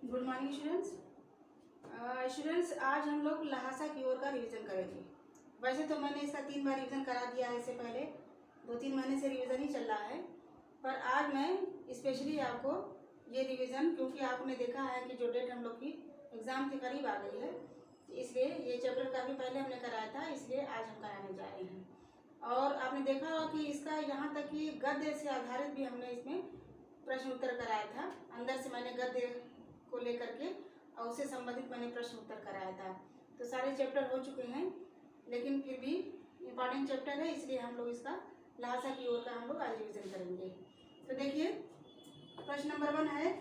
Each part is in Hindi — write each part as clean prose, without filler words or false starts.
Good morning students. आज हम लोग लहासा की ओर का रिवीजन करेंगे। वैसे तो मैंने इसका 3 बार रिवीजन करा दिया है, इससे पहले 2-3 महीने से रिवीजन ही चल रहा है, पर आज मैं स्पेशली आपको ये रिवीजन, क्योंकि आपने देखा है कि जो डेट हम लोग की एग्ज़ाम के करीब आ गई है, इसलिए ये चैप्टर काफ़ी पहले हमने कराया था, इसलिए आज हम कराने जा रहे हैं। और आपने देखा होगा कि इसका यहाँ तक कि गद्य से आधारित भी हमने इसमें प्रश्न उत्तर कराया था। अंदर से मैंने गद्य को लेकर के और उससे संबंधित मैंने प्रश्न उत्तर कराया था। तो सारे चैप्टर हो चुके हैं, लेकिन फिर भी इम्पॉर्टेंट चैप्टर है, इसलिए हम लोग इसका लहासा की ओर का हम लोग आज रिविजन करेंगे। तो देखिए, प्रश्न नंबर 1 है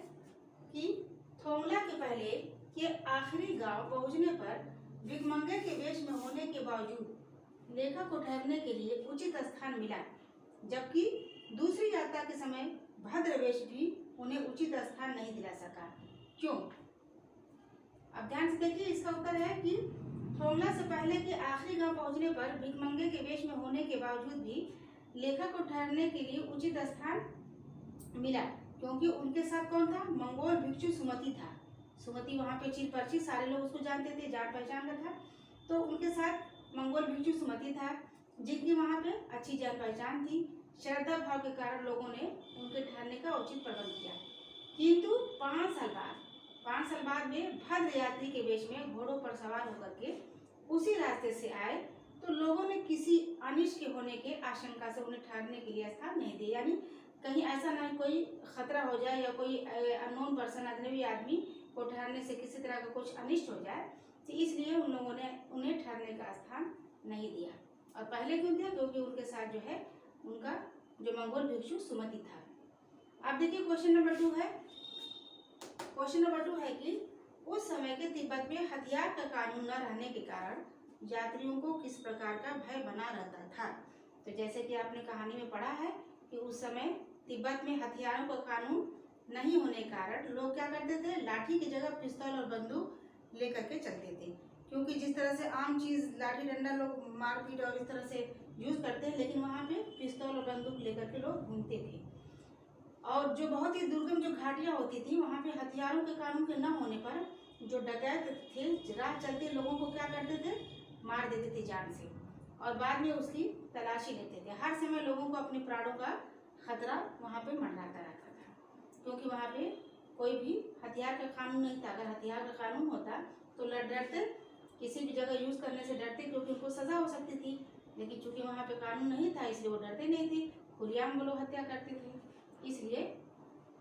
कि थोंगला के पहले के आखिरी गांव पहुंचने पर भिखमंगे के वेश में होने के बावजूद लेखक को ठहरने के लिए उचित स्थान मिला, जबकि दूसरी यात्रा के समय भद्रवेश भी उन्हें उचित स्थान नहीं दिला सका। क्यों? अब ध्यान से देखिए, इसका उत्तर है कि थोंगला से पहले के आखिरी गांव पहुंचने पर भिखमंगे के वेश में होने के बावजूद भी लेखक को ठहरने के लिए उचित स्थान मिला, क्योंकि उनके साथ कौन था? मंगोल भिक्षु सुमति था। सुमति वहां पे चिर परिचित, सारे लोग उसको जानते थे, जान पहचान का था। तो उनके साथ मंगोल भिक्षु सुमति था, जिनकी वहां पे अच्छी जान पहचान थी। श्रद्धा भाव के कारण लोगों ने उनके ठहरने का उचित प्रबंध किया। किंतु 5 साल बाद वे भद्र यात्री के वेश में घोड़ों पर सवार होकर के उसी रास्ते से आए, तो लोगों ने किसी अनिष्ट के होने के आशंका से उन्हें ठहरने के लिए स्थान नहीं दिया। यानी कहीं ऐसा ना कोई खतरा हो जाए या कोई अननोन पर्सन, अजनबी आदमी को ठहरने से किसी तरह का कुछ अनिष्ट हो जाए, तो इसलिए उन लोगों ने उन्हें ठहरने का स्थान नहीं दिया। और पहले क्यों दिया? क्योंकि उनके साथ जो है उनका जो मंगोल भिक्षु सुमति था। अब देखिए, क्वेश्चन नंबर 2 है कि उस समय के तिब्बत में हथियार का कानून न रहने के कारण यात्रियों को किस प्रकार का भय बना रहता था। तो जैसे कि आपने कहानी में पढ़ा है कि उस समय तिब्बत में हथियारों का कानून नहीं होने के कारण लोग क्या करते थे? लाठी की जगह पिस्तौल और बंदूक लेकर के चलते थे, क्योंकि जिस तरह से आम चीज लाठी डंडा लोग मारपीट और इस तरह से यूज करते हैं, लेकिन वहाँ पे पिस्तौल और बंदूक लेकर के लोग घूमते थे। और जो बहुत ही दुर्गम जो घाटियाँ होती थी, वहाँ पे हथियारों के कानून के न होने पर जो डकैत थे राह चलते लोगों को क्या करते थे? मार देते थे जान से, और बाद में उसकी तलाशी लेते थे। हर समय लोगों को अपने प्राणों का खतरा वहाँ पे मंडराता रहता था, क्योंकि वहाँ पे कोई भी हथियार का कानून नहीं था। अगर हथियार का कानून होता तो डरते, किसी भी जगह यूज करने से डरते, क्योंकि उनको सजा हो सकती थी। लेकिन चूंकि वहाँ पे कानून नहीं था, इसलिए वो डरते नहीं थे, खुलेआम वो लोग हत्या करते थे, इसलिए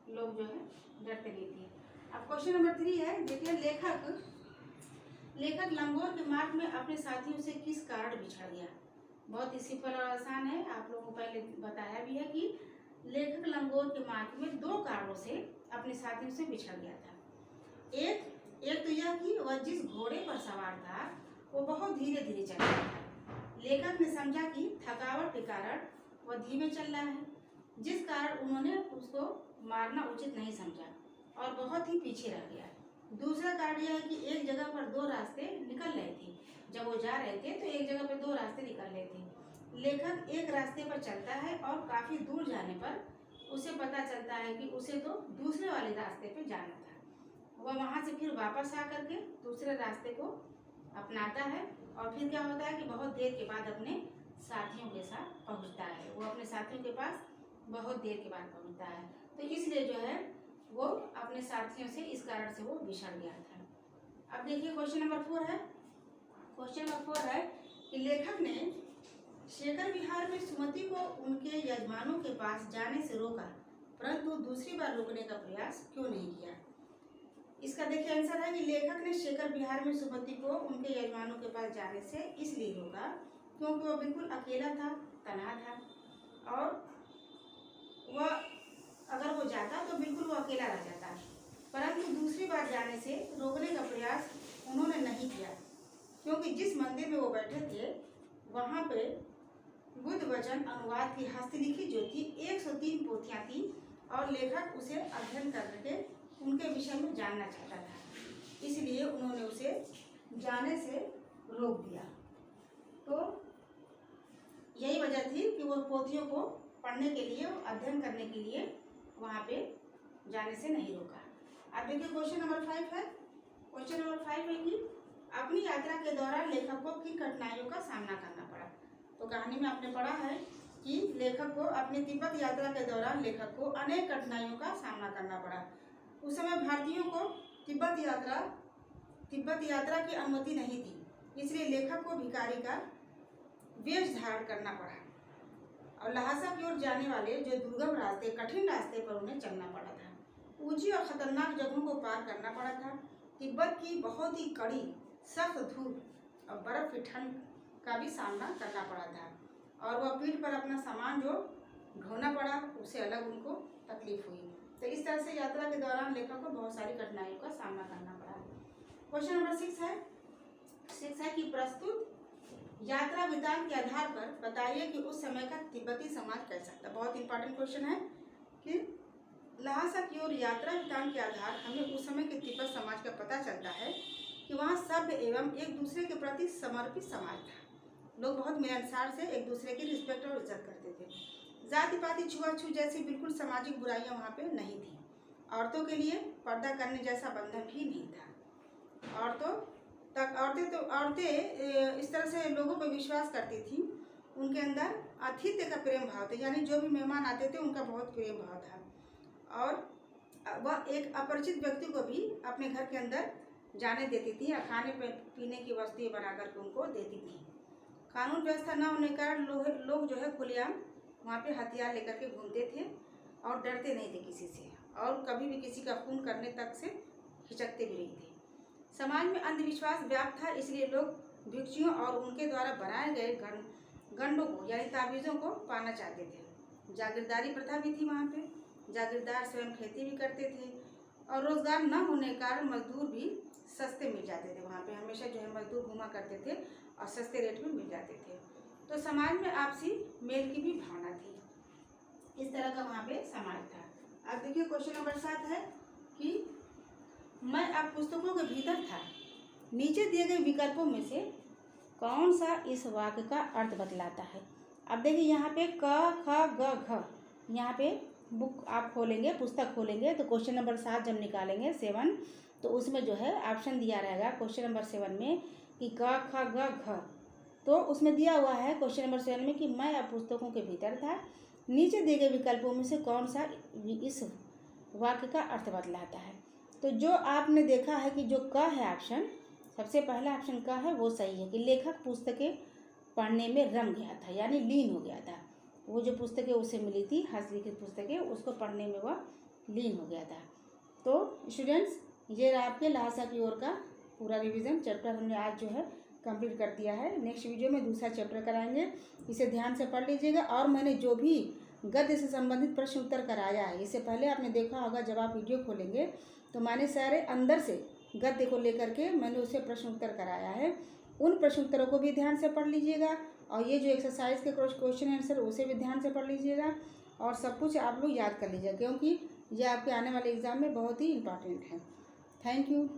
लोग जो है डरते नहीं थे। अब क्वेश्चन नंबर 3 है, देखिए, लेखक लंगोर के मार्ग में अपने साथियों से किस कारण बिछड़ गया। बहुत ही सिंपल और आसान है, आप लोगों को पहले बताया भी है कि लेखक लंगोर के मार्ग में 2 कारणों से अपने साथियों से बिछड़ गया था। एक तो यह कि वह जिस घोड़े पर सवार था वो बहुत धीरे धीरे चल रहा था। लेखक ने समझा कि थकावट के कारण वह धीमे चल रहा है, जिस कारण उन्होंने उसको मारना उचित नहीं समझा और बहुत ही पीछे रह गया। दूसरा कारण यह है कि एक जगह पर 2 रास्ते निकल रहे थे। जब वो जा रहे थे तो एक जगह पर 2 रास्ते निकल रहे थे। लेखक एक रास्ते पर चलता है और काफी दूर जाने पर उसे पता चलता है कि उसे तो दूसरे वाले रास्ते पे जाना था। वह वहां से फिर वापस आकर के दूसरे रास्ते को अपनाता है, और फिर क्या होता है कि बहुत देर के बाद अपने साथियों के साथ पहुंचता है। वो अपने साथियों के पास बहुत देर के बाद पहुंचता है, तो इसलिए जो है वो अपने साथियों से इस कारण से वो बिछड़ गया था। अब देखिए, क्वेश्चन नंबर 4 है कि लेखक ने शेखर विहार में सुमति को उनके यजमानों के पास जाने से रोका, परंतु दूसरी बार रोकने का प्रयास क्यों नहीं किया। इसका देखिए आंसर है कि लेखक ने शेखर विहार में सुमति को उनके यजमानों के पास जाने से इसलिए रोका क्योंकि वह बिल्कुल अकेला था, तन्हा था, और वह अगर वो जाता तो बिल्कुल वो अकेला रह जाता। परंतु दूसरी बार जाने से रोकने का प्रयास उन्होंने नहीं किया, क्योंकि जिस मंदिर में वो बैठे थे वहाँ पे बुद्ध वचन अनुवाद की हस्तलिखित जो थी 103 पोथियाँ थी, और लेखक उसे अध्ययन करके उनके विषय में जानना चाहता था, इसलिए उन्होंने उसे जाने से रोक दिया। तो यही वजह थी कि वो पोथियों को पढ़ने के लिए, अध्ययन करने के लिए वहाँ पे जाने से नहीं रोका। आप देखिए क्वेश्चन नंबर 5 है। क्वेश्चन नंबर 5 है कि अपनी यात्रा के दौरान लेखक को किन कठिनाइयों का सामना करना पड़ा। तो कहानी में आपने पढ़ा है कि लेखक को अपनी तिब्बत यात्रा के दौरान लेखक को अनेक कठिनाइयों का सामना करना पड़ा। उस समय भारतीयों को तिब्बत यात्रा की अनुमति नहीं थी, इसलिए लेखक को भिखारी का वेश धारण करना पड़ा और लहासा की ओर जाने वाले जो दुर्गम रास्ते, कठिन रास्ते पर उन्हें चलना पड़ा था। ऊंची और खतरनाक जगहों को पार करना पड़ा था। तिब्बत की बहुत ही कड़ी सख्त धूप और बर्फ की ठंड का भी सामना करना पड़ा था और वह पीठ पर अपना सामान जो ढोना पड़ा उससे अलग उनको तकलीफ हुई। तो इस तरह से यात्रा के दौरान लेखक को बहुत सारी कठिनाइयों का सामना करना पड़ा। क्वेश्चन नंबर 6 है कि प्रस्तुत यात्रा वृत्तांत के आधार पर बताइए कि उस समय का तिब्बती समाज कैसा था। बहुत इंपॉर्टेंट क्वेश्चन है कि लहासा की ओर यात्रा वृत्तांत के आधार हमें उस समय के तिब्बत समाज का पता चलता है कि वहाँ सभ्य एवं एक दूसरे के प्रति समर्पित समाज था। लोग बहुत मिलनसार से एक दूसरे की रिस्पेक्ट और इज्जत करते थे। जाति पाति छुआछूत जैसी बिल्कुल सामाजिक बुराइयां वहाँ पे नहीं थी। औरतों के लिए पर्दा करने जैसा बंधन भी नहीं था। औरतें इस तरह से लोगों पर विश्वास करती थी। उनके अंदर आतिथ्य का प्रेम भाव था, यानी जो भी मेहमान आते थे उनका बहुत प्रेम भाव था और वह एक अपरिचित व्यक्ति को भी अपने घर के अंदर जाने देती थी या खाने पीने की वस्तुएं बनाकर के उनको देती थी। कानून व्यवस्था न होने के कारण लोग जो है खुलेआम वहाँ पे हथियार लेकर के घूमते थे और डरते नहीं थे किसी से और कभी भी किसी का खून करने तक से हिचकते भी नहीं थे। समाज में अंधविश्वास व्याप्त था, इसलिए लोग भिक्षुओं और उनके द्वारा बनाए गए गंडों को यानी ताबीज़ों को पाना चाहते थे। जागीरदारी प्रथा भी थी वहाँ पे। जागीरदार स्वयं खेती भी करते थे और रोजगार न होने के कारण मजदूर भी सस्ते मिल जाते थे। वहाँ पे हमेशा जो है मजदूर घुमा करते थे और सस्ते रेट में मिल जाते थे। तो समाज में आपसी मेल की भी भावना थी। इस तरह का वहाँ पे समाज था। अब देखिए क्वेश्चन नंबर 7 है कि मैं अब पुस्तकों के भीतर था, नीचे दिए गए विकल्पों में से कौन सा इस वाक्य का अर्थ बतलाता है। अब देखिए यहाँ पे क ख ग घ, यहाँ पे बुक आप खोलेंगे, पुस्तक खोलेंगे तो क्वेश्चन नंबर 7 जब निकालेंगे 7, तो उसमें जो है ऑप्शन दिया रहेगा क्वेश्चन नंबर 7 में कि क ख ग घ। तो उसमें दिया हुआ है क्वेश्चन नंबर 7 में कि मैं अब पुस्तकों के भीतर था, नीचे दिए गए विकल्पों में से कौन सा इस वाक्य का अर्थ बतलाता है। तो जो आपने देखा है कि जो क है ऑप्शन, सबसे पहला ऑप्शन क है वो सही है कि लेखक पुस्तकें पढ़ने में रम गया था, यानी लीन हो गया था। वो जो पुस्तकें उसे मिली थी हस्तलिखित पुस्तकें, उसको पढ़ने में वह लीन हो गया था। तो स्टूडेंट्स, ये रहा आपके लहासा की ओर का पूरा रिवीजन चैप्टर हमने आज जो है कंप्लीट कर दिया है। नेक्स्ट वीडियो में दूसरा चैप्टर कराएंगे, इसे ध्यान से पढ़ लीजिएगा। और मैंने जो भी गद्य से संबंधित प्रश्न उत्तर कराया है, इससे पहले आपने देखा होगा जब आप वीडियो खोलेंगे तो मैंने सारे अंदर से गद्य को लेकर के मैंने उसे प्रश्न उत्तर कराया है। उन प्रश्न उत्तरों को भी ध्यान से पढ़ लीजिएगा और ये जो एक्सरसाइज के क्वेश्चन आंसर उसे भी ध्यान से पढ़ लीजिएगा और सब कुछ आप लोग याद कर लीजिएगा, क्योंकि ये आपके आने वाले एग्ज़ाम में बहुत ही इम्पॉर्टेंट है। Thank you.